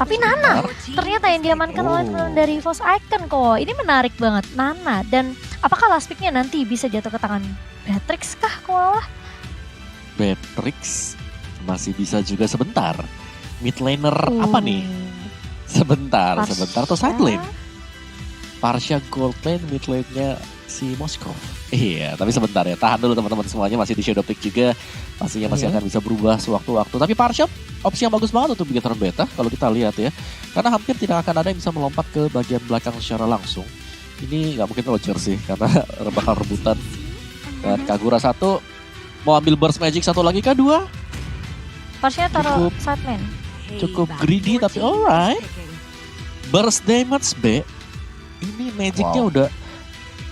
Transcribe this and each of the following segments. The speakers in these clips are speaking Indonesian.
Tapi Nana ternyata yang diamankan oleh teman dari EVOS Icon kok. Ini menarik banget Nana. Dan apakah last picknya nanti bisa jatuh ke tangan Beatrix kah Koala? Beatrix masih bisa juga sebentar. Mid laner apa nih? Sebentar tuh side lane. Parsha gold lane, mid lane-nya si Moskow. Iya, tapi sebentar ya. Tahan dulu teman-teman semuanya, masih di Shadow Pick juga. Pastinya masih akan bisa berubah sewaktu-waktu. Tapi Parsha opsi yang bagus banget untuk bikin turn beta kalau kita lihat ya. Karena hampir tidak akan ada yang bisa melompat ke bagian belakang secara langsung. Ini nggak mungkin Roger sih, karena bakal rebutan. Dan Kagura satu, mau ambil burst magic satu lagi kah? Dua? Parsha taruh side lane. Cukup greedy tapi alright. Burst damage B. Ini magicnya udah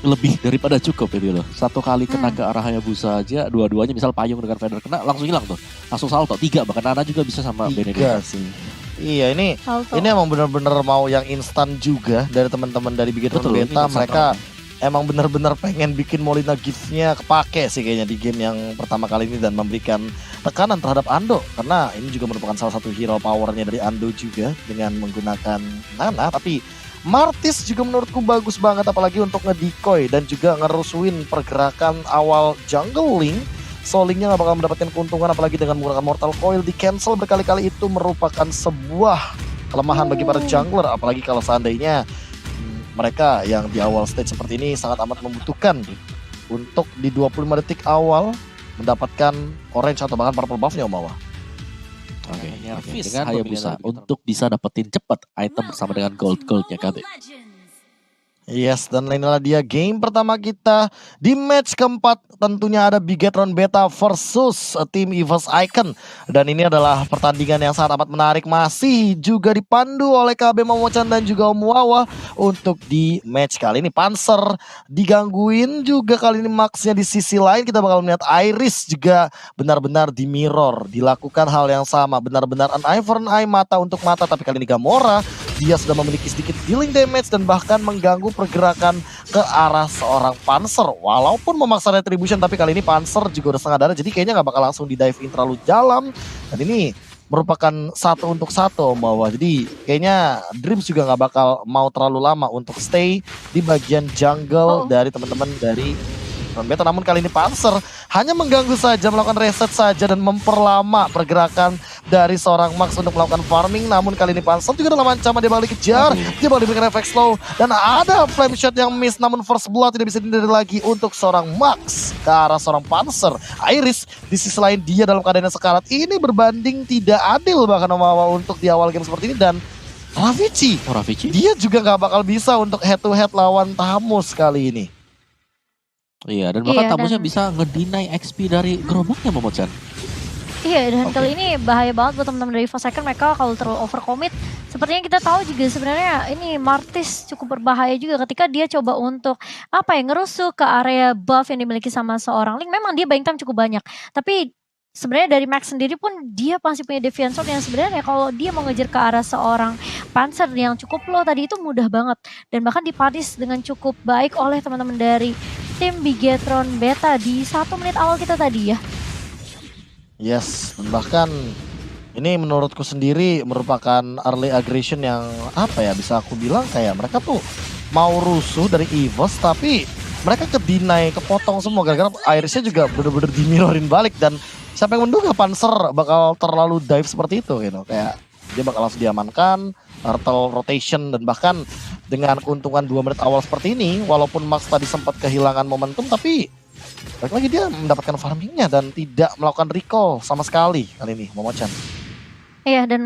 lebih daripada cukup ini loh. Satu kali kena ke arah Hayabusa aja, dua-duanya misal payung dengan feather kena langsung hilang tuh. Langsung salto, 3 bahkan Nana juga bisa sama Benedetta sih. Iya ini emang bener-bener mau yang instan juga dari teman-teman dari Bigetron Beta. Mereka emang bener-bener pengen bikin Molina gift-nya kepake sih kayaknya di game yang pertama kali ini dan memberikan tekanan terhadap Ando. Karena ini juga merupakan salah satu hero powernya dari Ando juga dengan menggunakan Nana. Tapi Martis juga menurutku bagus banget apalagi untuk nge-decoy dan juga ngerusuin pergerakan awal jungling. Solingnya gak bakal mendapatkan keuntungan apalagi dengan menggunakan Mortal Coil di cancel berkali-kali. Itu merupakan sebuah kelemahan bagi para jungler apalagi kalau seandainya mereka yang di awal stage seperti ini sangat amat membutuhkan untuk di 25 detik awal mendapatkan orange atau bahkan purple buff-nya Omawa. Oke, dengan Hayabusa untuk bisa dapetin cepat item bersama dengan gold-goldnya KB. Yes, dan inilah dia game pertama kita di match keempat. Tentunya ada Bigetron Beta versus tim EVOS Icon. Dan ini adalah pertandingan yang sangat amat menarik. Masih juga dipandu oleh KB Momochan dan juga Omuawa. Untuk di match kali ini Panzer digangguin juga kali ini Maxnya di sisi lain. Kita bakal melihat Iris juga benar-benar di mirror. Dilakukan hal yang sama. Benar-benar an eye for an eye, mata untuk mata. Tapi kali ini Gamora dia sudah memiliki sedikit dealing damage dan bahkan mengganggu pergerakan ke arah seorang Panzer. Walaupun memaksa retribution tapi kali ini Panzer juga udah setengah darah. Jadi kayaknya gak bakal langsung di dive in terlalu dalam. Dan ini merupakan 1 untuk 1 Omawa. Jadi kayaknya Dreams juga gak bakal mau terlalu lama untuk stay di bagian jungle dari teman-teman dari Beta. Namun kali ini Panzer hanya mengganggu saja, melakukan reset saja dan memperlama pergerakan dari seorang Max untuk melakukan farming. Namun kali ini Panzer juga dalam ancaman, dia bakal dikejar, dia bakal diberikan efek slow dan ada flame shot yang miss. Namun first blood tidak bisa dihindari lagi untuk seorang Max ke arah seorang Panzer. Iris di sisi lain dia dalam keadaan yang sekarat. Ini berbanding tidak adil bahkan Omawa untuk di awal game seperti ini. Dan Ravici dia juga gak bakal bisa untuk head to head lawan Tamus kali ini. Iya, dan bahkan Tamusnya bisa ngedinai XP dari gerobaknya Momochan. Iya, dan kali ini bahaya banget buat teman-teman dari EVOS Icon. Mereka kalau terlalu overcommit, sepertinya kita tahu juga sebenarnya ini Martis cukup berbahaya juga ketika dia coba untuk ngerusuh ke area buff yang dimiliki sama seorang Link. Memang dia buying time cukup banyak, tapi sebenarnya dari Max sendiri pun dia masih punya Defiant Sword yang sebenarnya kalau dia mau ngejar ke arah seorang Panzer yang cukup low tadi itu mudah banget. Dan bahkan dipanis dengan cukup baik oleh teman-teman dari tim Bigetron Beta di 1 menit awal kita tadi ya. Yes, dan bahkan ini menurutku sendiri merupakan early aggression yang bisa aku bilang kayak mereka tuh mau rusuh dari EVOS tapi mereka ke-deny, kepotong semua gara-gara Irisnya juga bener-bener dimirrorin balik. Dan siapa yang menduga Panzer bakal terlalu dive seperti itu gitu. Kayak dia bakal langsung diamankan, turtle rotation, dan bahkan dengan keuntungan 2 menit awal seperti ini, walaupun Max tadi sempat kehilangan momentum, tapi balik lagi dia mendapatkan farmingnya dan tidak melakukan recall sama sekali kali ini Momochan. Iya, dan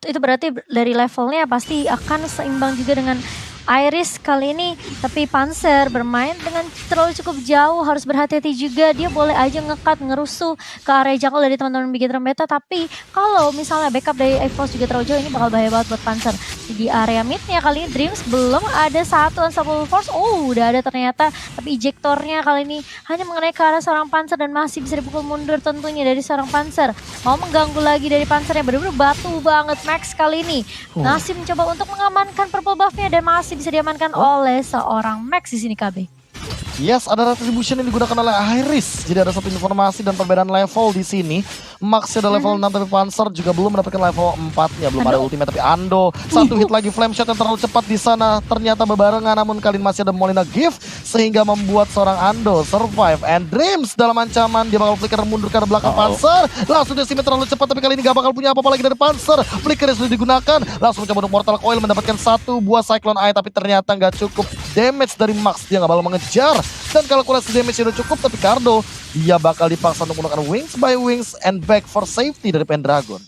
itu berarti dari levelnya pasti akan seimbang juga dengan Iris kali ini. Tapi Panzer bermain dengan terlalu cukup jauh, harus berhati-hati juga. Dia boleh aja ngekat, ngerusuh ke area jungle dari teman-teman Bigetron Beta. Tapi kalau misalnya backup dari EVOS juga terlalu jauh, ini bakal bahaya banget buat Panzer. Di area midnya kali ini Dreams belum ada satu Unstoppable Force. Udah ada ternyata. Tapi ejectornya kali ini hanya mengenai ke arah seorang Panzer dan masih bisa dipukul mundur tentunya dari seorang Panzer. Mau mengganggu lagi dari Panzer yang benar-benar batu banget Max kali ini. Masih mencoba untuk mengamankan purple buff-nya dan masih bisa diamankan oleh seorang Max di sini KB. Yes, ada retribution yang digunakan oleh Iris. Jadi ada satu informasi dan perbedaan level di sini. Max ada level 6 tapi Panzer juga belum mendapatkan level 4-nya. Belum ada ultimate tapi Ando. Satu hit lagi flame shot yang terlalu cepat di sana. Ternyata bebarengan namun kali ini masih ada Molina gift. Sehingga membuat seorang Ando survive. And Dreams dalam ancaman. Dia bakal flicker mundur ke arah belakang Panzer. Langsung decimate terlalu cepat tapi kali ini gak bakal punya apa-apa lagi dari Panzer. Flicker yang sudah digunakan. Langsung mencoba untuk Mortal Coil mendapatkan satu buah Cyclone Eye. Tapi ternyata gak cukup damage dari Max. Dia gak bakal mengejar. Dan kalkulasi damage sudah cukup, tapi Cardo dia bakal dipaksa untuk menggunakan Wings by Wings and back for safety dari Pendragon.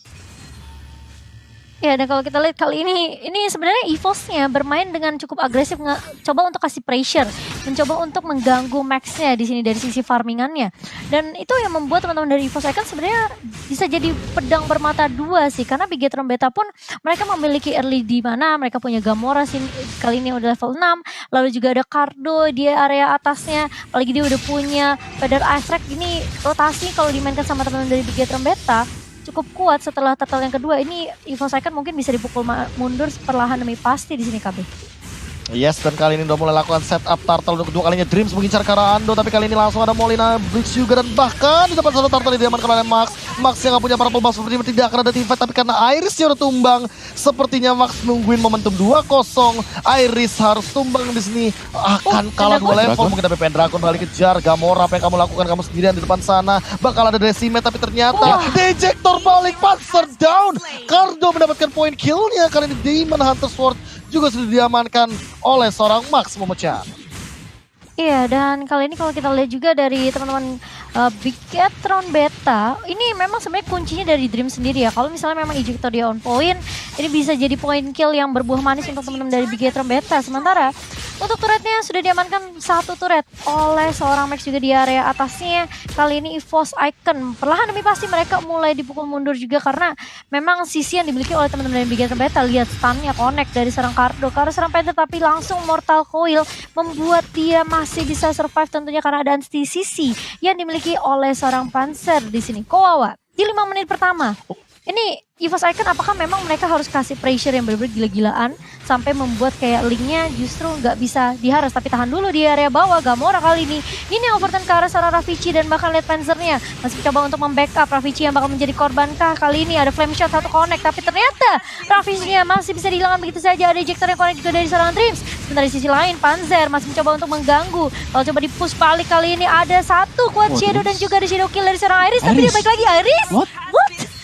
Ya, dan kalau kita lihat kali ini sebenarnya EVOS-nya bermain dengan cukup agresif, coba untuk kasih pressure, mencoba untuk mengganggu Max-nya di sini dari sisi farmingannya. Dan itu yang membuat teman-teman dari EVOS Icon sebenarnya bisa jadi pedang bermata dua sih, karena Bigetron Beta pun mereka memiliki early di mana mereka punya Gamora sini kali ini udah level 6, lalu juga ada Cardo di area atasnya, apalagi dia udah punya Feather Ice ini rotasi kalau dimainkan sama teman-teman dari Bigetron Beta cukup kuat. Setelah turtle yang kedua ini EVOS Icon mungkin bisa dipukul mundur perlahan demi pasti di sini KB. Yes, dan kali ini udah mulai lakukan setup turtle untuk kedua kalinya. Dreams mengincar ke arah Ando, tapi kali ini langsung ada Molina Blitz juga, dan bahkan di depan satu turtle diamankan oleh Max. Max yang gak punya purple buff seperti tidak akan ada team fight, tapi karena Iris yang udah tumbang, sepertinya Max nungguin momentum 2-0. Iris harus tumbang di sini, akan kalah 2 level. Mungkin ada Pendragon balik kejar. Gamora, apa yang kamu lakukan? Kamu sendirian di depan sana. Bakal ada decimate, tapi ternyata Dejector balik, Panzer down. Cardo mendapatkan point killnya. Kali ini Demon Hunter Sword juga sudah diamankan oleh seorang Max Momochan. Iya, dan kali ini kalau kita lihat juga dari teman-teman Bigetron Beta, ini memang sebenarnya kuncinya dari Dream sendiri ya. Kalau misalnya memang ejector dia on point, ini bisa jadi point kill yang berbuah manis untuk teman-teman dari Bigetron Beta. Sementara untuk turretnya sudah diamankan satu turret oleh seorang Max juga di area atasnya. Kali ini EVOS Icon perlahan demi pasti mereka mulai dipukul mundur juga, karena memang sisi yang dimiliki oleh teman-teman dari Bigetron Beta. Lihat stunnya connect dari serang Cardo ke arah serang Panther, tapi langsung Mortal Coil membuat dia masih bisa survive tentunya karena ada anti-sisi yang dimiliki oleh seorang Panzer di sini. Kawawa di 5 menit pertama. Ini EVOS Icon apakah memang mereka harus kasih pressure yang benar-benar gila-gilaan sampai membuat kayak linknya justru nggak bisa diharas. Tapi tahan dulu di area bawah. Gamora kali ini overturn ke arah seorang Ravici, dan bahkan lihat Panzernya masih coba untuk membackup Ravici yang bakal menjadi korbankah. Kali ini ada flame shot satu connect, tapi ternyata Ravici-nya masih bisa dihilangkan begitu saja. Ada ejector yang connect juga dari seorang Dreams. Sementara di sisi lain Panzer masih mencoba untuk mengganggu. Kalau coba di-push balik kali ini ada satu quad shadow dan juga ada shadow kill dari seorang Iris. Tapi dia balik lagi. Iris? What?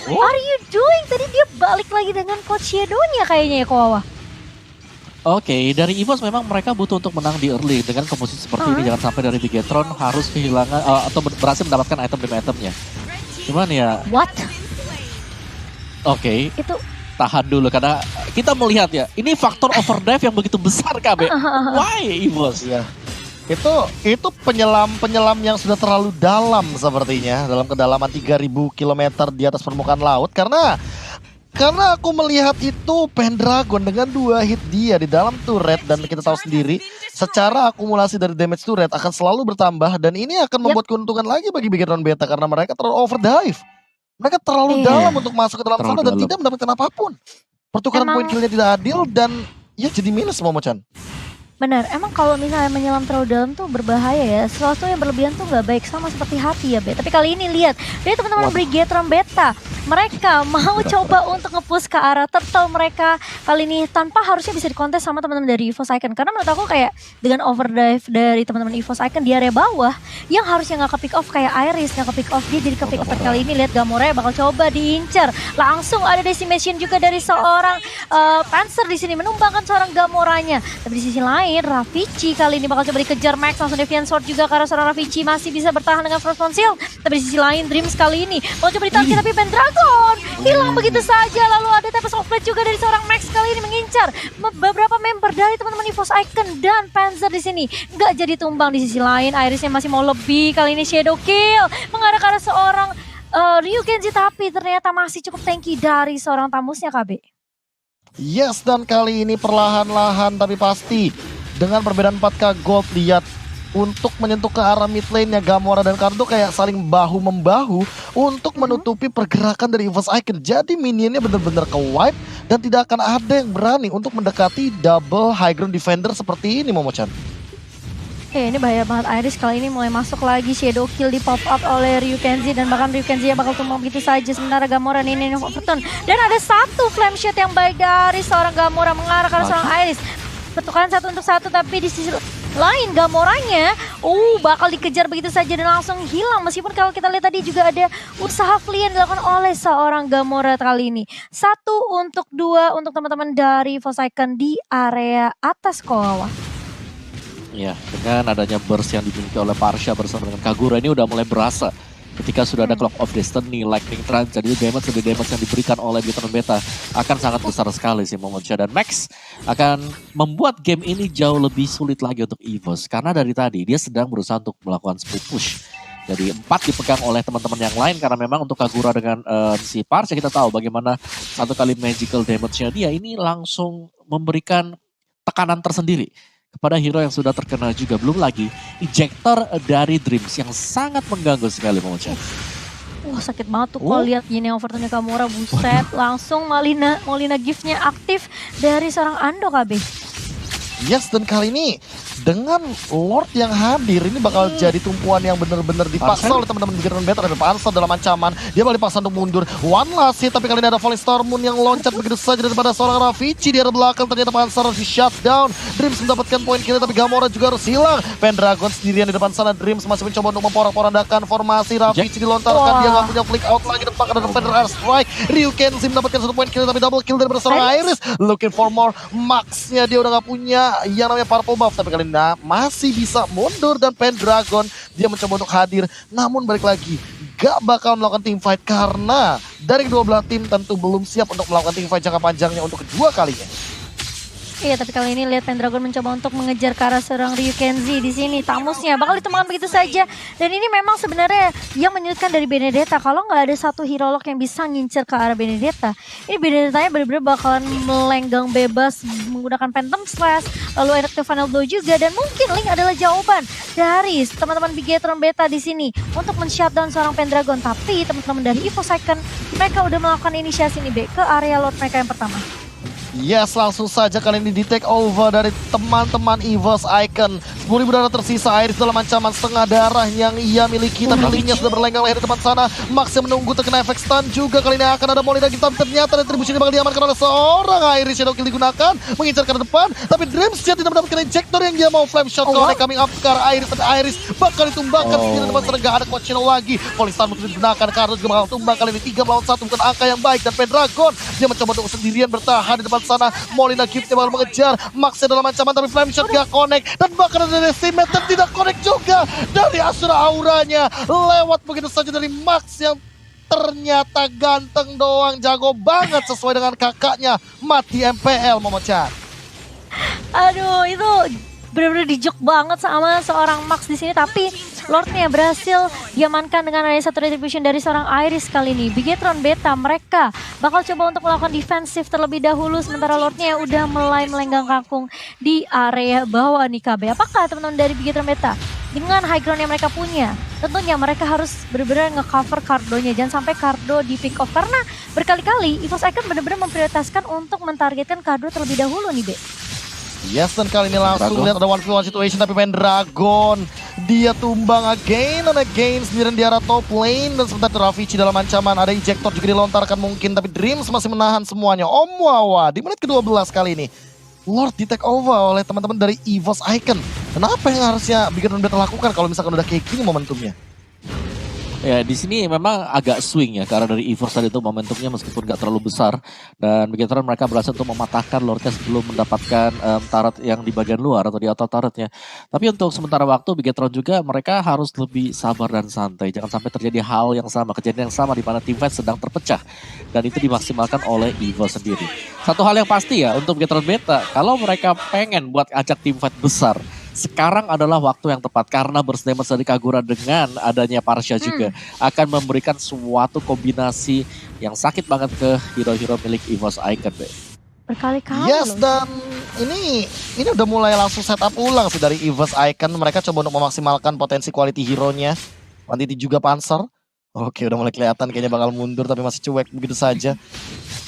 Are you doing? Tadi dia balik lagi dengan quad shadow-nya kayaknya ya, Kawawa. Oke, dari EVOS memang mereka butuh untuk menang di early dengan komposisi seperti ini. Jangan sampai dari Bigetron harus kehilangan atau berhasil mendapatkan item demi itemnya. Cuman ya... What? Oke. Itu... Tahan dulu karena kita melihat ya, ini faktor overdrive yang begitu besar KB. Why EVOS? Ya. Itu penyelam yang sudah terlalu dalam sepertinya, dalam kedalaman 3000 km di atas permukaan laut, karena aku melihat itu Pendragon dengan 2 hit dia di dalam turret, dan kita tahu sendiri secara akumulasi dari damage turret akan selalu bertambah, dan ini akan membuat keuntungan lagi bagi Bigetron Beta karena mereka terlalu overdive. Mereka terlalu dalam untuk masuk ke dalam sana dan tidak mendapatkan apapun. Pertukaran poin killnya tidak adil dan ya jadi minus Momochan. Benar, emang kalau misalnya menyelam terlalu dalam tuh berbahaya ya. Sesuatu yang berlebihan tuh gak baik, sama seperti hati ya, Be. Tapi kali ini lihat, dari teman-teman Bigetron Beta, mereka mau coba untuk nge-push ke arah turtle mereka kali ini tanpa harusnya bisa dikontes sama teman-teman dari EVOS Icon. Karena menurut aku kayak dengan overdrive dari teman-teman EVOS Icon di area bawah, yang harusnya gak ke-pick off kayak Iris, gak ke-pick off, dia jadi ke-pick off kali ini. Lihat Gamora bakal coba diincar. Langsung ada decimation juga dari seorang Panzer di sini menumbangkan seorang Gamoranya. Tapi di sisi lain Ravici kali ini bakal coba dikejar Max, langsung Deviant Sword juga karena seorang Ravici masih bisa bertahan dengan Frost Shield. Tapi di sisi lain Dreams kali ini mau coba ditarget, tapi Pendragon hilang begitu saja. Lalu ada Tempest of Blade juga dari seorang Max kali ini mengincar beberapa member dari teman-teman EVOS Icon, dan Panzer di sini nggak jadi tumbang. Di sisi lain Irisnya masih mau lebih, kali ini Shadow Kill mengarah ke arah seorang Ryukenji, tapi ternyata masih cukup tanky dari seorang tamusnya KB. Yes, dan kali ini perlahan-lahan tapi pasti dengan perbedaan 4K gold. Lihat untuk menyentuh ke arah mid lane-nya Gamora dan Cardo kayak saling bahu-membahu untuk menutupi pergerakan dari EVOS Icon. Jadi minionnya benar-benar ke-wipe dan tidak akan ada yang berani untuk mendekati double high ground defender seperti ini Momochan. Ini bahaya banget. Iris kali ini mulai masuk lagi. Shadow kill di pop up oleh Ryukenzi. Dan bahkan Ryukenzi yang bakal tumbang begitu saja. Sementara Gamora ini Overton. Dan ada satu flame shot yang baik dari seorang Gamora mengarah ke seorang Iris. Pertukaran 1 untuk 1, tapi di sisi lain Gamoranya bakal dikejar begitu saja dan langsung hilang. Meskipun kalau kita lihat tadi juga ada usaha flee yang dilakukan oleh seorang Gamora kali ini. 1 untuk 2 untuk teman-teman dari Forsaken di area atas bawah. Ya, dengan adanya burst yang dimiliki oleh Parsha bersama dengan Kagura ini udah mulai berasa. Ketika sudah ada Clock of Destiny, Lightning Trance, jadi damage yang diberikan oleh Bigetron Beta akan sangat besar sekali sih Momotcha. Dan Max akan membuat game ini jauh lebih sulit lagi untuk EVOS. Karena dari tadi dia sedang berusaha untuk melakukan split push. Jadi 4 dipegang oleh teman-teman yang lain karena memang untuk Kagura dengan si Parsha kita tahu bagaimana 1 kali magical damage-nya dia ini langsung memberikan tekanan tersendiri kepada hero yang sudah terkena juga. Belum lagi ejector dari Dreams yang sangat mengganggu sekali Momotcha. Sakit banget tuh kalau lihat gini Overtonnya Gamora, buset. Langsung Molina gift-nya aktif dari seorang Ando KB. Yes, dan kali ini dengan Lord yang hadir ini bakal jadi tumpuan yang benar-benar dipaksa oleh teman-teman Bigetron Beta. Dan Panser dalam ancaman, dia bakal dipaksa untuk mundur. One last hit, tapi kali ini ada Falling Star Moon yang loncat begitu saja daripada seorang Ravici di arah belakang. Ternyata Panser harus di shutdown. Dreams mendapatkan poin kill, tapi Gamora juga harus hilang. Pendragon sendirian di depan sana. Dreams masih mencoba untuk memporak-porandakan formasi. Ravici dilontarkan, dia nggak punya flick out lagi. Dan bahkan ada Fender Air Strike. Ryukenzi mendapatkan 1 poin kill, tapi double kill dari seorang Iris. Looking for more. Max-nya dia udah nggak punya yang namanya purple buff, tapi kali ini masih bisa mundur. Dan Pendragon dia mencoba untuk hadir, namun balik lagi gak bakal melakukan team fight karena dari kedua belah tim tentu belum siap untuk melakukan team fight jangka panjangnya untuk kedua kalinya. Iya, tapi kali ini lihat Pendragon mencoba untuk mengejar ke arah seorang Ryukenzi di sini. Tamusnya bakal ditemukan begitu saja. Dan ini memang sebenarnya yang menyulitkan dari Benedetta. Kalau nggak ada satu hero lock yang bisa ngincer ke arah Benedetta, ini Benedettanya benar-benar bakalan melenggang bebas menggunakan Phantom Slash, lalu Electric Final Blow juga. Dan mungkin Link adalah jawaban dari teman-teman Bigetron Beta di sini untuk men-shutdown seorang Pendragon. Tapi teman-teman dari EVOS Icon, mereka udah melakukan inisiasi nih ke area Lord mereka yang pertama. Yes, langsung saja kali ini di take over dari teman-teman EVOS Icon. 10.000 darah tersisa, Iris dalam ancaman setengah darah yang ia miliki. Tapi linknya sudah berlenggang leher di depan sana. Max yang menunggu terkena efek stun juga. Kali ini akan ada Molina Gift, ternyata retribusi ini bakal diamankan oleh seorang Iris. Shadow kill digunakan, mengincar ke depan. Tapi Dreams tidak mendapatkan injector yang dia mau. Flame shot kalau coming up ke arah Iris. Tapi Iris bakal ditumbangkan sendiri di depan sana. Gak ada Quad Shadow lagi. Polistar mesti digunakan, Carlos juga bakal tumbang. Kali ini 3 melawan 1, bukan angka yang baik. Dan Pendragon dia mencoba untuk sendirian bertahan di depan sana. Molina Gift bakal mengejar Maxnya dalam ancaman, tapi flame shot gak connect. Dan bahkan ada Decimator tidak connect juga dari Asura Auranya. Lewat begitu saja dari Max yang ternyata ganteng doang, jago banget sesuai dengan kakaknya. Mati MPL Momotcha. Aduh, itu benar-benar dijok banget sama seorang Max di sini, tapi Lordnya berhasil diamankan dengan ada 1 retribution dari seorang Iris kali ini. Bigetron Beta mereka bakal coba untuk melakukan defensif terlebih dahulu, sementara Lordnya udah mulai melenggang kangkung di area bawah nih KB. Apakah teman-teman dari Bigetron Beta dengan high ground yang mereka punya, tentunya mereka harus benar-benar nge-cover Cardonya, jangan sampai Cardo di pick off, karena berkali-kali EVOS Icon benar-benar memprioritaskan untuk mentargetkan Cardo terlebih dahulu nih, Be. Yes, dan kali ini langsung lihat ada 1v1 situation, tapi Pendragon dia tumbang again and again sendirian di arah top lane. Dan sebentar Ravici dalam ancaman, ada ejector juga dilontarkan mungkin, tapi Dreams masih menahan semuanya. Om Wawa di menit ke-12 kali ini Lord di take over oleh teman-teman dari EVOS Icon. Kenapa yang harusnya Bigetron Beta lakukan kalau misalkan udah kayak gini momentumnya? Ya, di sini memang agak swing ya, karena dari EVOS tadi itu momentumnya meskipun gak terlalu besar. Dan Bigetron mereka berhasil untuk mematahkan Lordnya sebelum mendapatkan turret yang di bagian luar atau di auto turretnya. Tapi untuk sementara waktu Bigetron juga mereka harus lebih sabar dan santai. Jangan sampai terjadi hal yang sama, kejadian yang sama di mana teamfight sedang terpecah. Dan itu dimaksimalkan oleh EVOS sendiri. Satu hal yang pasti ya untuk Bigetron Beta, kalau mereka pengen buat ajak teamfight besar, sekarang adalah waktu yang tepat karena burst damage dari Kagura dengan adanya Parsha juga akan memberikan suatu kombinasi yang sakit banget ke hero-hero milik EVOS Icon, Be. Berkali-kali Yes, loh. dan ini udah mulai langsung setup ulang sih dari EVOS Icon. Mereka coba untuk memaksimalkan potensi quality hero-nya. Quantity juga Panzer. Oke, udah mulai kelihatan kayaknya bakal mundur, tapi masih cuek begitu saja.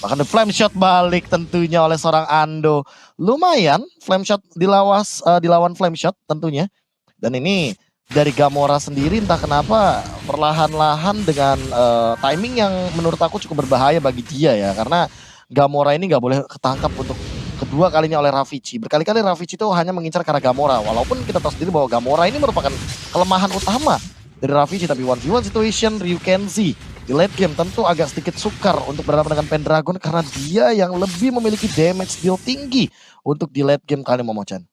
Bahkan ada flame shot balik tentunya oleh seorang Ando. Lumayan flame shot dilawan flame shot tentunya. Dan ini dari Gamora sendiri entah kenapa perlahan-lahan dengan timing yang menurut aku cukup berbahaya bagi dia ya. Karena Gamora ini nggak boleh ketangkap untuk kedua kalinya oleh Ravicii. Berkali-kali Ravicii itu hanya mengincar ke arah Gamora. Walaupun kita tahu sendiri bahwa Gamora ini merupakan kelemahan utama dari Ravicii. Tapi 1v1 situation Ryu Kenzie di late game tentu agak sedikit sukar untuk berhadapan dengan Pendragon. Karena dia yang lebih memiliki damage deal tinggi untuk di late game kali Momochan.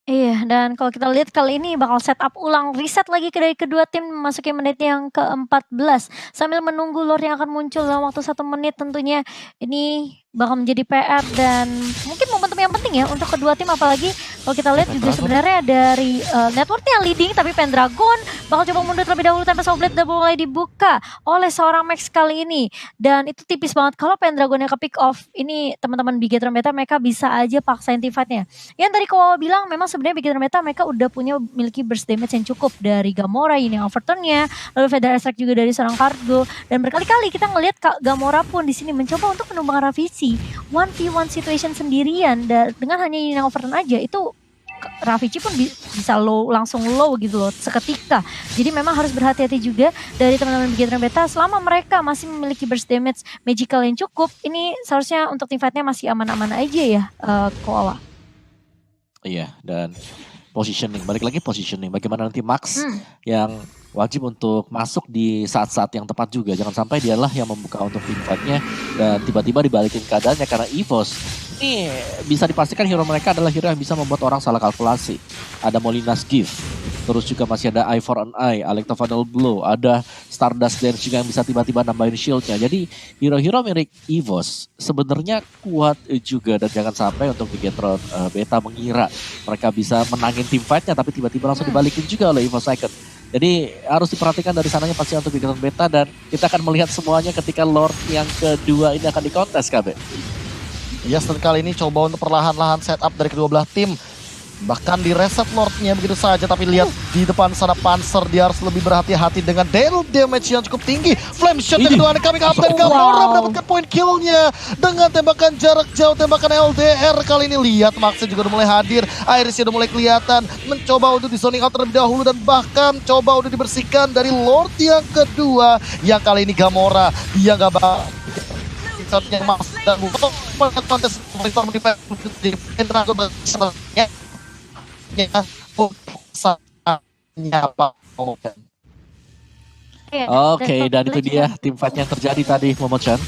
Iya, dan kalau kita lihat kali ini bakal setup ulang, reset lagi dari kedua tim memasuki menit yang ke-14. Sambil menunggu lore yang akan muncul dalam waktu 1 menit tentunya. Ini bakal menjadi PR dan mungkin momentum yang penting ya untuk kedua tim. Apalagi kalau kita lihat juga sebenarnya dari networknya yang leading, tapi Pendragon bakal coba mundur terlebih dahulu tanpa Soulblade udah mulai dibuka oleh seorang Max kali ini. Dan itu tipis banget kalau Pendragon yang ke pick off. Ini teman-teman Bigetron Beta mereka bisa aja paksain team fight-nya. Yang tadi Kawawa bilang memang sebenarnya Bigetron Beta mereka udah punya miliki burst damage yang cukup dari Gamora ini overturn-nya, lalu Feather Strike juga dari seorang Cargo, dan berkali-kali kita ngelihat Gamora pun di sini mencoba untuk menumbangkan Ravicii 1v1 situation sendirian dan dengan hanya ini yang overturn aja itu Ravicii pun bisa langsung low gitu loh seketika. Jadi memang harus berhati-hati juga dari teman-teman Bigetron Beta selama mereka masih memiliki burst damage magical yang cukup. Ini seharusnya untuk team fight-nya masih aman-aman aja ya Koala. Iya, dan positioning, balik lagi positioning. Bagaimana nanti Max yang wajib untuk masuk di saat-saat yang tepat juga. Jangan sampai dialah yang membuka untuk team fight-nya dan tiba-tiba dibalikin keadaannya karena EVOS. Ini bisa dipastikan hero mereka adalah hero yang bisa membuat orang salah kalkulasi. Ada Molina's Gift, terus juga masih ada Eye for an Eye, Alecto Final Blow, ada Stardust Dance juga yang bisa tiba-tiba nambahin shieldnya. Jadi hero-hero mirip EVOS sebenarnya kuat juga dan jangan sampai untuk Bigetron Beta mengira mereka bisa menangin team fight-nya tapi tiba-tiba langsung dibalikin juga oleh EVOS Icon. Jadi harus diperhatikan dari sananya pasti untuk Bigetron Beta dan kita akan melihat semuanya ketika Lord yang kedua ini akan dikontes KB. Yes, dan kali ini coba untuk perlahan-lahan setup dari kedua belah tim. Bahkan di reset Lordnya begitu saja, tapi lihat di depan sana Panzer dia harus lebih berhati-hati dengan damage yang cukup tinggi. Flame shot yang kedua kami Kapten Gamora mendapatkan point killnya dengan tembakan jarak jauh, tembakan LDR. Kali ini lihat Maxnya juga udah mulai hadir, Irisnya udah mulai kelihatan, mencoba untuk di zoning out terlebih dahulu dan bahkan coba udah dibersihkan dari Lord yang kedua. Yang kali ini Gamora dia nggak shotnya Max dan kontes Oke, dan itu dia tim fight yang terjadi tadi Momochan.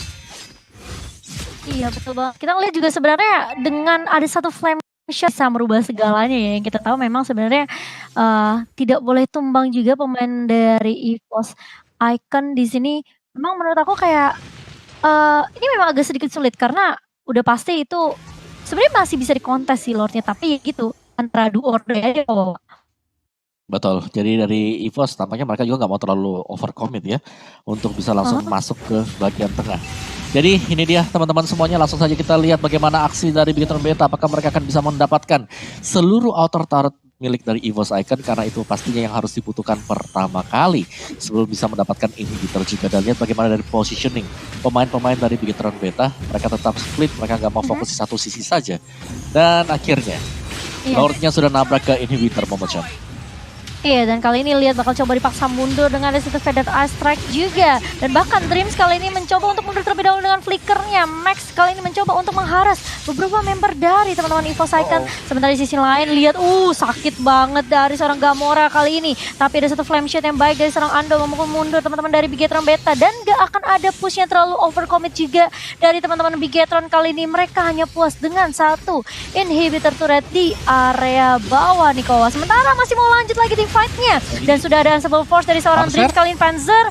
Iya betul banget. Kita lihat juga sebenarnya dengan ada satu flame shot bisa merubah segalanya ya. Yang kita tahu memang sebenarnya tidak boleh tumbang juga pemain dari EVOS Icon di sini. Memang menurut aku kayak ini memang agak sedikit sulit karena udah pasti itu sebenarnya masih bisa dikontes sih Lordnya, tapi gitu antara do or die aja. Betul, jadi dari EVOS tampaknya mereka juga nggak mau terlalu overcommit ya untuk bisa langsung masuk ke bagian tengah. Jadi ini dia teman-teman semuanya, langsung saja kita lihat bagaimana aksi dari Bigetron Beta. Apakah mereka akan bisa mendapatkan seluruh outer turret milik dari EVOS Icon, karena itu pastinya yang harus dibutuhkan pertama kali sebelum bisa mendapatkan inhibitor juga. Dan lihat bagaimana dari positioning pemain-pemain dari Bigetron Beta, mereka tetap split, mereka nggak mau fokus di satu sisi saja. Dan akhirnya Lordnya sudah nabrak ke inhibitor Momochan. Iya, dan kali ini lihat bakal coba dipaksa mundur dengan ada satu Feather Strike juga. Dan bahkan Dreams kali ini mencoba untuk mundur terlebih dahulu dengan flickernya. Max kali ini mencoba untuk mengharas beberapa member dari teman-teman EVOS Icon. Sementara di sisi lain lihat sakit banget dari seorang Gamora kali ini. Tapi ada satu flame shot yang baik dari seorang Ando memukul mundur teman-teman dari Bigetron Beta. Dan gak akan ada push yang terlalu overcommit juga dari teman-teman Bigetron kali ini. Mereka hanya puas dengan satu inhibitor turret di area bawah nih Kowa. Sementara masih mau lanjut lagi tim fight-nya. Dan sudah ada Unstoppable Force dari seorang Dreams kali ini Panzer.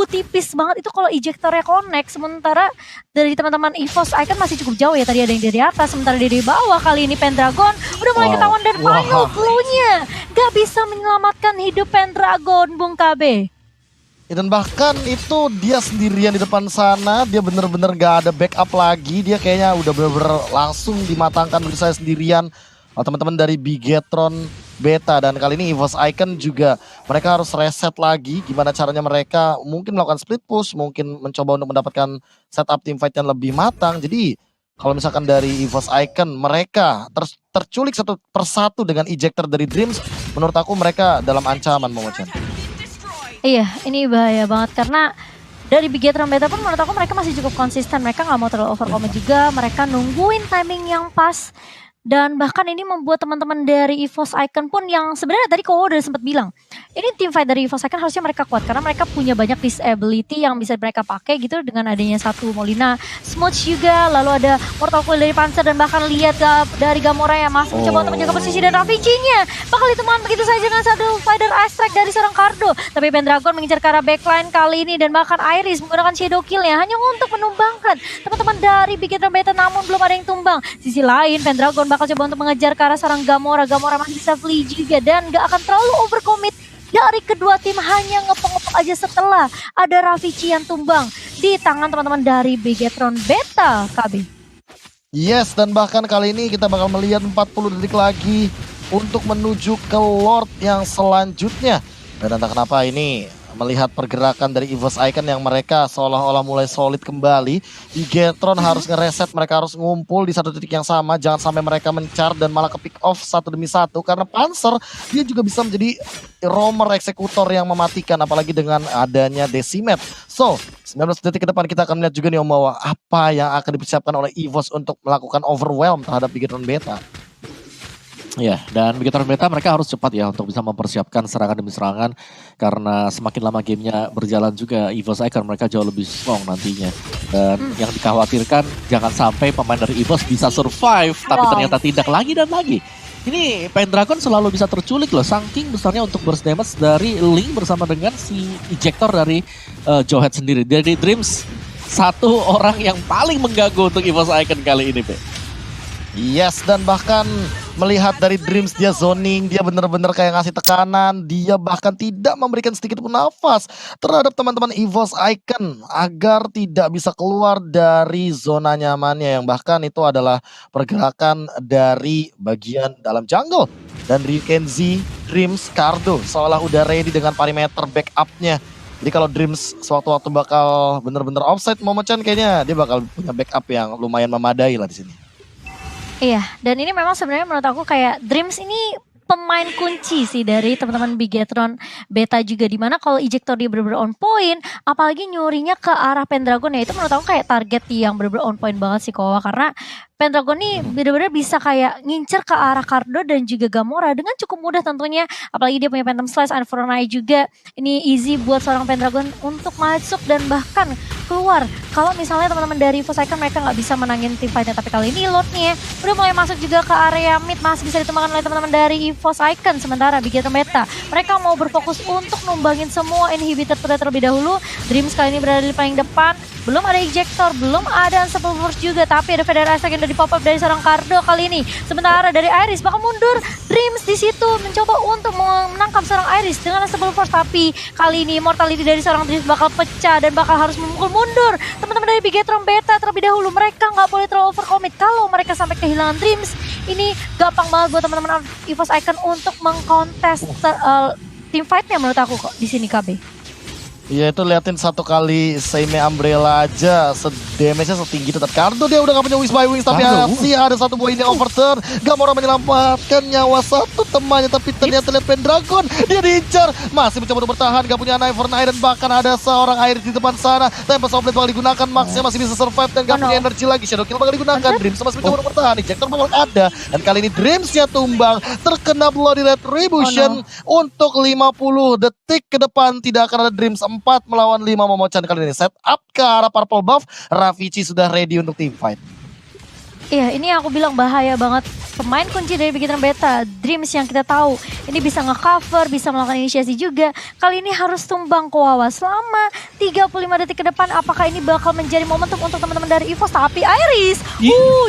Tipis banget itu kalau ejectornya connect. Sementara dari teman-teman EVOS Icon masih cukup jauh ya. Tadi ada yang dari atas, sementara dari bawah kali ini Pendragon udah mulai ketahuan dan final clue-nya gak bisa menyelamatkan hidup Pendragon, Bung KB. Dan bahkan itu dia sendirian di depan sana, dia bener-bener gak ada backup lagi. Dia kayaknya udah bener-bener langsung dimatangkan begitu saya sendirian. Teman-teman dari Bigetron Beta, dan kali ini EVOS Icon juga mereka harus reset lagi. Gimana caranya mereka mungkin melakukan split push, mungkin mencoba untuk mendapatkan setup team fight yang lebih matang. Jadi kalau misalkan dari EVOS Icon mereka terculik satu persatu dengan ejector dari Dreams, menurut aku mereka dalam ancaman Momochan. Iya, ini bahaya banget karena dari Bigetron Beta pun menurut aku mereka masih cukup konsisten. Mereka nggak mau terlalu overcommit juga, mereka nungguin timing yang pas. Dan bahkan ini membuat teman-teman dari EVOS Icon pun yang sebenarnya tadi Kowo udah sempat bilang, ini team fight dari EVOS Icon harusnya mereka kuat karena mereka punya banyak disability yang bisa mereka pakai gitu dengan adanya satu Molina, Smooch juga, lalu ada Mortal Coil dari Panzer dan bahkan lihat dari Gamora yang masih mencoba untuk menjaga posisi dan Ravage-nya bakal ditemukan begitu saja dengan satu Fighter Strike dari seorang Cardo. Tapi Pendragon mengincar ke arah backline kali ini dan bahkan Iris menggunakan Shadow Kill-nya hanya untuk menumbangkan teman-teman dari Bigetron Beta namun belum ada yang tumbang. Sisi lain Pendragon bakal coba untuk mengejar ke arah seorang Gamora. Gamora masih bisa flee juga dan gak akan terlalu overcommit dari kedua tim, hanya ngepong-ngepong aja setelah ada Ravage yang tumbang di tangan teman-teman dari Bigetron Beta, KB. Yes, dan bahkan kali ini kita bakal melihat 40 detik lagi untuk menuju ke Lord yang selanjutnya. Dan entah kenapa ini melihat pergerakan dari EVOS Icon yang mereka seolah-olah mulai solid kembali. Bigetron harus ngereset, mereka harus ngumpul di satu titik yang sama. Jangan sampai mereka mencar dan malah ke pick off satu demi satu. Karena Panzer, dia juga bisa menjadi roamer eksekutor yang mematikan. Apalagi dengan adanya Decimet. So, 19 detik ke depan kita akan melihat juga nih Om bahwa apa yang akan dipersiapkan oleh EVOS untuk melakukan overwhelm terhadap Bigetron Beta. Ya, dan Bigetron Beta mereka harus cepat ya untuk bisa mempersiapkan serangan demi serangan karena semakin lama gamenya berjalan juga EVOS Icon mereka jauh lebih strong nantinya. Dan yang dikhawatirkan jangan sampai pemain dari EVOS bisa survive tapi ternyata tidak lagi dan lagi. Ini Pendragon selalu bisa terculik loh, saking besarnya untuk burst damage dari Link bersama dengan si ejector dari Jowhead sendiri. Dari Dreams, satu orang yang paling mengganggu untuk EVOS Icon kali ini, Pe. Yes, dan bahkan melihat dari Dreams dia zoning, dia bener-bener kayak ngasih tekanan, dia bahkan tidak memberikan sedikit pun nafas terhadap teman-teman EVOS Icon agar tidak bisa keluar dari zona nyamannya yang bahkan itu adalah pergerakan dari bagian dalam jungle. Dan Ryukenzi, Dreams, Cardo seolah udah ready dengan parameter backupnya. Jadi kalau Dreams sewaktu-waktu bakal bener-bener offside, Momochan kayaknya dia bakal punya backup yang lumayan memadai lah di sini. Iya, dan ini memang sebenarnya menurut aku kayak Dreams ini pemain kunci sih dari teman-teman Bigetron Beta juga, dimana kalau ejector dia bener-bener on point, apalagi nyurinya ke arah Pendragon ya itu menurut aku kayak target yang bener-bener on point banget sih Kowa, karena Pendragon ini bener-bener bisa kayak ngincer ke arah Cardo dan juga Gamora dengan cukup mudah tentunya, apalagi dia punya Phantom Slash, Infernae juga, ini easy buat seorang Pendragon untuk masuk dan bahkan keluar. Kalau misalnya teman-teman dari EVOS Icon mereka nggak bisa menangin tim fightnya, tapi kali ini Lordnya udah mulai masuk juga ke area mid, masih bisa ditemukan oleh teman-teman dari EVOS Icon. Sementara Bigetron Beta mereka mau berfokus untuk numbangin semua inhibitor terlebih dahulu. Dreams kali ini berada di paling depan, belum ada ejector, belum ada Unstoppable Force juga, tapi ada Federer yang udah di pop up dari seorang Cardo kali ini. Sementara dari Iris bakal mundur, Dreams di situ mencoba untuk menangkap seorang Iris dengan Unstoppable Force, tapi kali ini mortality dari seorang Dreams bakal pecah dan bakal harus memukul mundur teman-teman dari Bigetron Beta terlebih dahulu. Mereka nggak boleh terlalu overcommit, kalau mereka sampai kehilangan Dreams ini gampang banget buat teman-teman EVOS Icon untuk mengkontes team fight-nya menurut aku kok di sini KB. Iya itu liatin satu kali Seime Umbrella aja damage-nya setinggi itu. Cardo dia udah gak punya Wings by Wings, tapi masih ada satu buah ini overturn. Gamora menyelamatkan nyawa satu temannya, tapi ternyata lihat Pendragon dia diincar, masih mencoba untuk bertahan, gak punya knife dan bahkan ada seorang air di depan sana. Tempest of Blade bakal digunakan, Max-nya masih bisa survive dan gak punya energi lagi. Shadow Kill bakal digunakan, Dreams masih mencoba untuk bertahan, ejector bakal ada, dan kali ini Dreams-nya tumbang, terkena Bloody Retribution untuk 50 detik ke depan. Tidak akan ada Dreams 4 melawan 5 Momochan kali ini. Set up ke arah purple buff, Ravage sudah ready untuk team fight. Iya, ini aku bilang bahaya banget. Pemain kunci dari Bigetron Beta, Dreams yang kita tahu ini bisa nge-cover, bisa melakukan inisiasi juga. Kali ini harus tumbang Kowawa selama 35 detik ke depan. Apakah ini bakal menjadi momentum untuk teman-teman dari EVOS? Tapi Iris,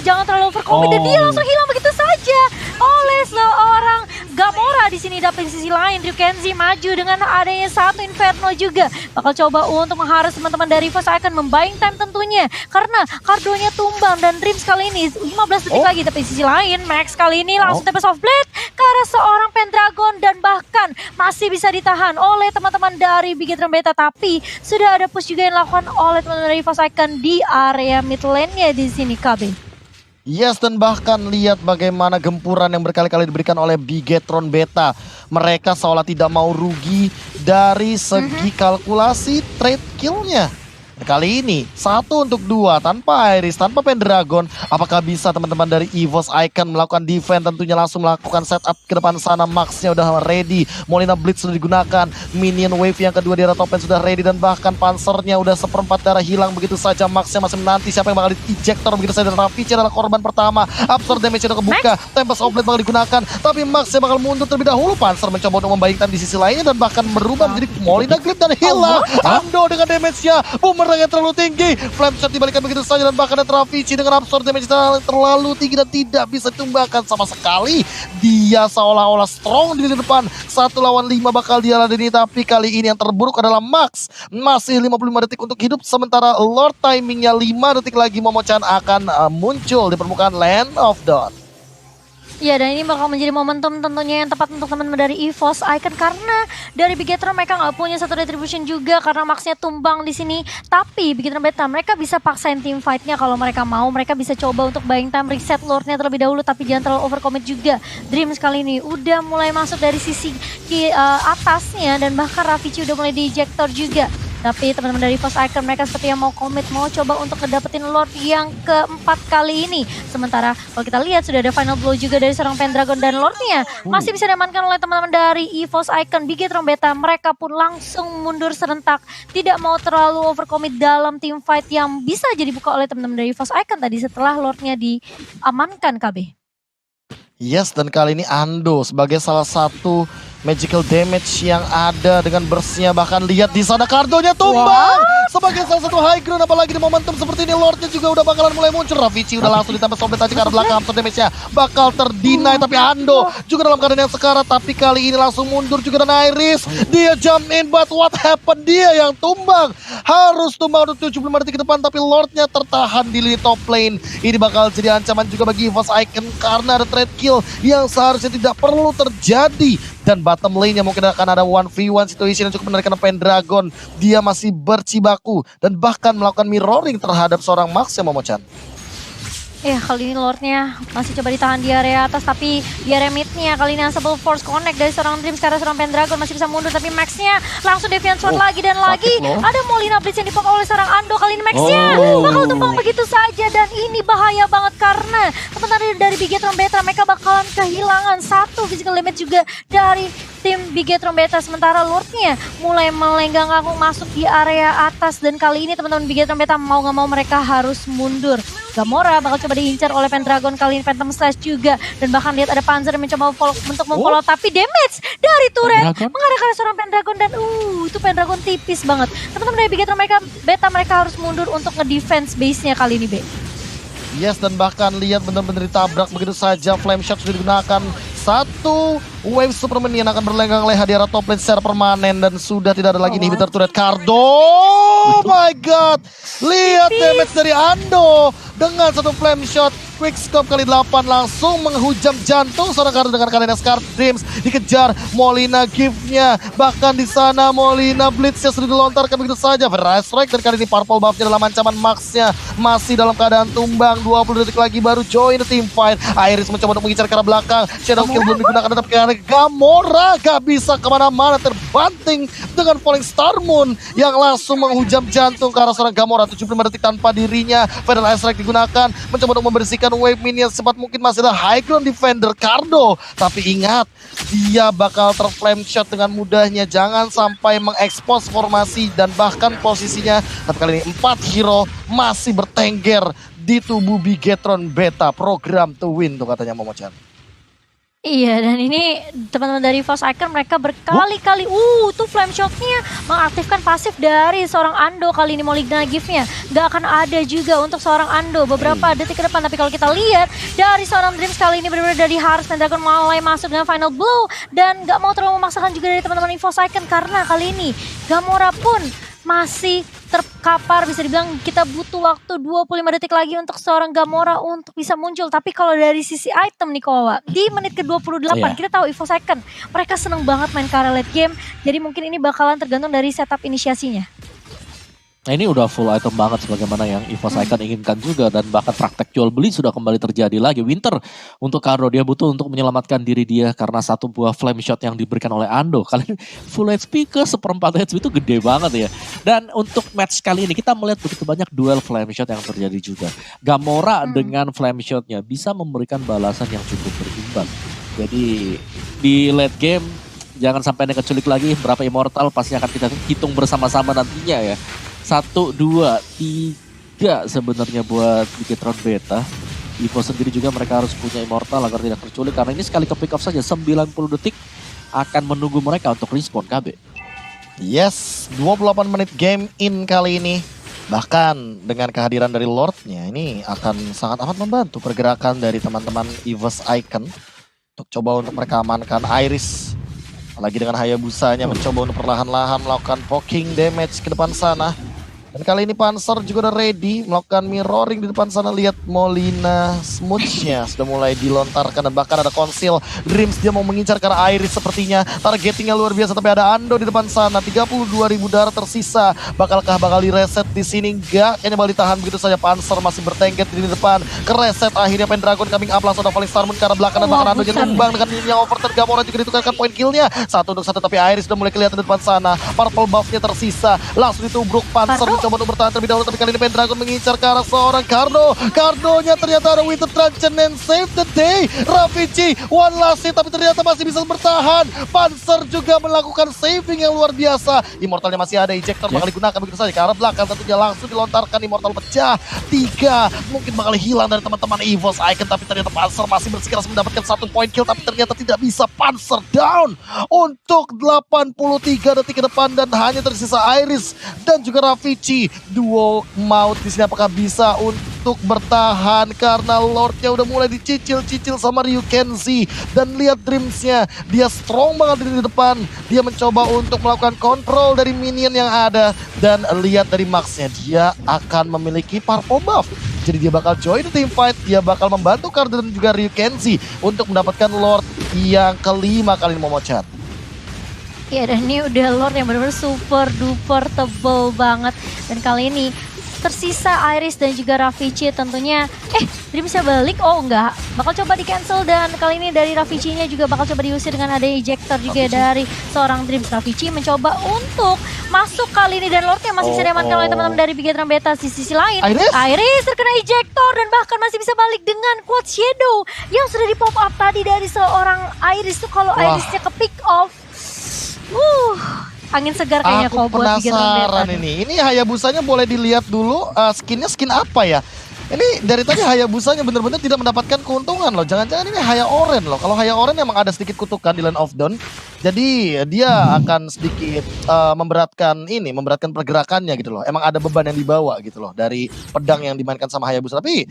jangan terlalu overcommit dan dia langsung hilang begitu saja oleh seorang Gamora di sini. Dapat sisi lain, Ryukenzi maju dengan adanya satu Inferno juga. Bakal coba untuk mengharus teman-teman dari EVOS akan membuying time tentunya, karena Cardonya tumbang dan Dreams kali ini 15 detik lagi. Tapi sisi lain, Max kali ini langsung Tempest of Blade ke arah seorang Pendragon dan bahkan masih bisa ditahan oleh teman-teman dari Bigetron Beta. Tapi sudah ada push juga yang dilakukan oleh teman-teman dari EVOS Icon di area mid lane-nya di sini KB. Yes, dan bahkan lihat bagaimana gempuran yang berkali-kali diberikan oleh Bigetron Beta. Mereka seolah tidak mau rugi dari segi kalkulasi trade killnya. Kali ini 1 untuk 2 tanpa Iris, tanpa Pendragon. Apakah bisa teman-teman dari EVOS Icon melakukan defense? Tentunya langsung melakukan setup ke depan sana. Maxnya udah ready, Molina Blitz sudah digunakan, minion wave yang kedua di arah top lane sudah ready, dan bahkan pansernya udah seperempat darah hilang begitu saja. Maxnya masih menanti siapa yang bakal di-ejector begitu saja. Ravici adalah korban pertama, absorb damage udah kebuka, Tempest of Blade bakal digunakan, tapi Maxnya bakal mundur terlebih dahulu. Panser mencoba untuk membaikkan di sisi lainnya dan bahkan merubah menjadi Molina Glip dan hilang. Ando dengan damage-nya, bumerang yang terlalu tinggi, flame shot dibalikan begitu saja, dan bahkan Travici dengan absorb damage terlalu tinggi dan tidak bisa ditumbangkan sama sekali. Dia seolah-olah strong di depan, 1 lawan 5 bakal dia ladeni, tapi kali ini yang terburuk adalah Max. Masih 55 detik untuk hidup, sementara Lord timingnya 5 detik lagi Momochan akan muncul di permukaan Land of Dawn. Ya, dan ini bakal menjadi momentum tentunya yang tepat untuk teman-teman dari EVOS Icon, karena dari Bigetron mereka nggak punya satu retribution juga karena Maxnya tumbang di sini. Tapi Bigetron Beta mereka bisa paksain team fight-nya kalau mereka mau. Mereka bisa coba untuk buying time, reset Lord-nya terlebih dahulu, tapi jangan terlalu overcommit juga. Dreams kali ini udah mulai masuk dari sisi atasnya, dan bahkan Ravici udah mulai di-ejector juga. Tapi teman-teman dari EVOS Icon mereka sepertinya mau komit, mau coba untuk ngedapetin Lord yang keempat kali ini. Sementara kalau kita lihat sudah ada final blow juga dari seorang Pendragon, dan Lordnya masih bisa diamankan oleh teman-teman dari EVOS Icon. Bigetron Beta mereka pun langsung mundur serentak, tidak mau terlalu overcommit dalam team fight yang bisa jadi buka oleh teman-teman dari EVOS Icon tadi setelah Lordnya diamankan KB. Yes, dan kali ini Ando sebagai salah satu magical damage yang ada dengan burst-nya. Bahkan lihat di sana Cardonya tumbang sebagai salah satu high ground, apalagi di momentum seperti ini Lordnya juga udah bakalan mulai muncul. Ravici udah langsung ditambah sobret aja karena belakang, absorb damage-nya bakal terdinai, tapi Ando juga dalam keadaan yang sekarat, tapi kali ini langsung mundur juga. Dan Iris dia jump in, but what happened, dia yang tumbang, harus tumbang untuk 75 detik ke depan, tapi Lordnya tertahan di lini top lane. Ini bakal jadi ancaman juga bagi EVOS Icon karena ada trade kill yang seharusnya tidak perlu terjadi. Dan bottom lane-nya mungkin akan ada 1v1 situation yang cukup menarik karena Pendragon dia masih bercibaku dan bahkan melakukan mirroring terhadap seorang Max yang Momochan. Ya, kali ini Lordnya masih coba ditahan di area atas, tapi di area midnya kali ini Unstoppable Force Connect dari seorang Dreams karena seorang Pendragon masih bisa mundur, tapi Maxnya langsung Deviant Sword lagi dan lagi ada Molina Blitz yang dipok oleh seorang Ando. Kali ini Maxnya bakal tumbang begitu saja, dan ini bahaya banget karena teman-teman dari Bigetron Beta mereka bakalan kehilangan 1 physical damage juga dari tim Bigetron Beta. Sementara Lordnya mulai melenggang masuk di area atas, dan kali ini teman-teman Bigetron Beta mau nggak mau mereka harus mundur. Gamora bakal coba diincar oleh Pendragon, kali ini Phantom Slash juga, dan bahkan lihat ada Panzer yang mencoba untuk memfollow, tapi damage dari turret mengarahkan seorang Pendragon, dan itu Pendragon tipis banget. Teman-teman dari Bigetron Beta mereka harus mundur untuk ngedefense base-nya kali ini, B. Yes, dan bahkan lihat benar-benar ditabrak begitu saja. Flame Shot sudah digunakan, 1 wave Superman yang akan berlenggang leha di arah top lane secara permanen, dan sudah tidak ada lagi inhibitor turret Cardo. Oh my god, lihat damage dari Ando dengan 1 flame shot. Quick scope kali 8 langsung menghujam jantung seorang Cardo dengan karenanya Scar Dreams dikejar Molina gift-nya, bahkan di sana Molina Blitz-nya sudah dilontarkan begitu saja. Fire Strike, dan kali ini Purple buff-nya dalam ancaman Max-nya masih dalam keadaan tumbang. 20 detik lagi baru join the team fight. Iris mencoba untuk mengincar ke arah belakang, Shadow Kill belum digunakan, tetap karena Gamora gak bisa kemana-mana, terbanting dengan Falling Star Moon yang langsung menghujam jantung ke arah seorang Gamora. 75 detik tanpa dirinya, Fire Strike digunakan mencoba untuk membersihkan wave minion secepat mungkin. Masih ada high ground defender Cardo, tapi ingat dia bakal terflame shot dengan mudahnya. Jangan sampai mengekspos formasi dan bahkan posisinya. Tapi kali ini 4 hero masih bertengger di tubuh Bigetron Beta. Program to win tuh katanya Momochan. Iya, dan ini teman-teman dari EVOS Icon mereka berkali-kali tuh flame shot-nya mengaktifkan pasif dari seorang Ando. Kali ini Molina gift-nya gak akan ada juga untuk seorang Ando beberapa detik ke depan. Tapi kalau kita lihat dari seorang Dreams kali ini benar-benar dari Harus dan Dragon mulai masuk dengan final blow, dan gak mau terlalu memaksakan juga dari teman-teman EVOS Icon karena kali ini Gamora pun masih terkapar. Bisa dibilang kita butuh waktu 25 detik lagi untuk seorang Gamora untuk bisa muncul. Tapi kalau dari sisi item nih Kowawa, di menit ke-28 kita tahu EVOS Icon mereka seneng banget main ke arah late game. Jadi mungkin ini bakalan tergantung dari setup inisiasinya. Nah ini udah full item banget sebagaimana yang EVOS Icon inginkan juga. Dan bahkan praktek jual beli sudah kembali terjadi lagi. Winter untuk Cardo, dia butuh untuk menyelamatkan diri dia karena satu buah flame shot yang diberikan oleh Ando. Kali ini full HP ke seperempat HP itu gede banget ya. Dan untuk match kali ini kita melihat begitu banyak duel flame shot yang terjadi juga. Gamora dengan flame shotnya bisa memberikan balasan yang cukup berimbang. Jadi di late game jangan sampai ada keculik lagi. Berapa immortal pasti akan kita hitung bersama-sama nantinya ya. 1, 2, 3 sebenarnya buat Bigetron Beta. EVOS sendiri juga mereka harus punya immortal agar tidak terculik. Karena ini sekali ke pick off saja 90 detik akan menunggu mereka untuk respawn KB. Yes, 28 menit game in kali ini. Bahkan dengan kehadiran dari Lordnya ini akan sangat amat membantu pergerakan dari teman-teman EVOS Icon. Untuk coba untuk mereka amankan Iris. Apalagi dengan Hayabusanya mencoba untuk perlahan-lahan melakukan poking damage ke depan sana. Dan kali ini Panzer juga udah ready melakukan mirroring di depan sana. Lihat Molina Smooch-nya sudah mulai dilontarkan dan bahkan ada konsil. Dreams dia mau mengincar ke arah Iris sepertinya. Targetingnya luar biasa tapi ada Ando di depan sana. 32.000 darah tersisa. Bakalkah bakal direset di sini? Enggak. Kayaknya bakal ditahan begitu saja. Panzer masih bertengget di depan. Kereset akhirnya Pendragon coming up langsung ada Falling Starmoon ke arah belakang dan bahkan Ando jadi tumbang dengan yang overturn. Gamora juga ditukarkan poin killnya. 1-1 tapi Iris sudah mulai kelihatan di depan sana. Purple buff-nya tersisa. Langsung ditubruk Panzer. Coba untuk bertahan terlebih dahulu tapi kali ini Pendragon mengincar ke arah seorang Cardo. Cardonya ternyata ada Winter Transcendent save the day. Ravici one last hit tapi ternyata masih bisa bertahan. Panzer juga melakukan saving yang luar biasa. Immortalnya masih ada, ejector bakal digunakan begitu saja ke arah belakang tentunya langsung dilontarkan. Immortal pecah 3 mungkin bakal hilang dari teman-teman EVOS Icon tapi ternyata Panzer masih bersikeras mendapatkan 1 point kill tapi ternyata tidak bisa. Panzer down untuk 83 detik ke depan dan hanya tersisa Iris dan juga Ravici. Duo maut di sini apakah bisa untuk bertahan karena Lordnya udah mulai dicicil-cicil sama Ryu Kenzie. Dan lihat Dreams-nya, dia strong banget di depan. Dia mencoba untuk melakukan kontrol dari minion yang ada. Dan lihat dari Max-nya, dia akan memiliki purple buff. Jadi dia bakal join team fight, dia bakal membantu Cardo dan juga Ryu Kenzie untuk mendapatkan Lord yang kelima kali ini Momochan. Ya dan ini udah Lord yang benar-benar super duper tebel banget. Dan kali ini tersisa Iris dan juga Ravici tentunya. Dreamsnya balik? Oh enggak, bakal coba di cancel dan kali ini dari Ravicinya juga bakal coba diusir dengan ada ejector juga dari seorang Dreams. Ravici mencoba untuk masuk kali ini dan Lordnya masih bisa diamankan oleh teman-teman dari Bigetron Beta. Di sisi lain Iris terkena ejector dan bahkan masih bisa balik dengan quad shadow yang sudah di pop up tadi dari seorang Iris tuh. Kalau Irisnya ke pick off, angin segar kayaknya kalau buat penasaran ini. Ini Hayabusanya boleh dilihat dulu skinnya skin apa ya? Ini dari tadi Hayabusanya benar-benar tidak mendapatkan keuntungan loh. Jangan-jangan ini Haya Oren loh. Kalau Haya Oren emang ada sedikit kutukan di Land of Dawn. Jadi dia akan sedikit memberatkan pergerakannya gitu loh. Emang ada beban yang dibawa gitu loh dari pedang yang dimainkan sama Hayabusa. Tapi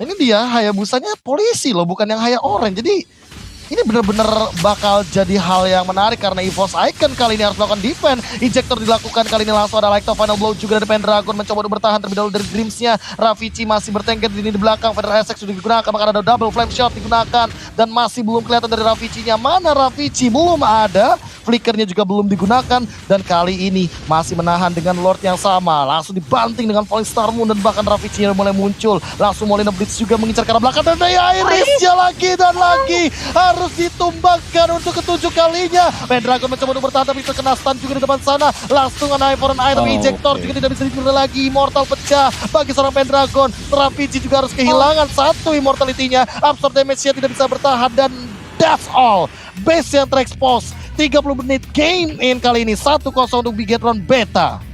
ini dia Hayabusanya polisi loh, bukan yang Haya Oren. Jadi ini benar-benar bakal jadi hal yang menarik karena EVOS Icon kali ini harus melakukan defense. Ejector dilakukan kali ini langsung ada Light of Final Blow juga dari Pendragon mencoba untuk bertahan terlebih dahulu dari Dreams-nya. Ravici masih bertengger di belakang. Feather Essex sudah digunakan, maka ada double flame shot digunakan dan masih belum kelihatan dari Ravicinya. Mana Ravici? Belum ada. Flickernya juga belum digunakan dan kali ini masih menahan dengan Lord yang sama. Langsung dibanting dengan Falling Starmoon dan bahkan Ravicinya mulai muncul. Langsung Molina Blitz juga mengincar ke arah belakang dan Iris-nya lagi dan lagi harus ditumbangkan untuk ketujuh kalinya. Pendragon mencoba untuk bertahan tapi terkena stun juga di depan sana. Langsung ada Eye for an Eye tapi ejector juga tidak bisa digunakan lagi. Immortal pecah bagi seorang Pendragon. Ravici juga harus kehilangan satu immortality-nya. Absorb damage-nya tidak bisa bertahan dan that's all. Base yang terekspos. 30 menit game in kali ini 1-0 untuk Bigetron Beta.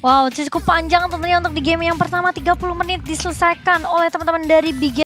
Wow, cukup panjang tentunya untuk di game yang pertama. 30 menit diselesaikan oleh teman-teman dari Bigetron.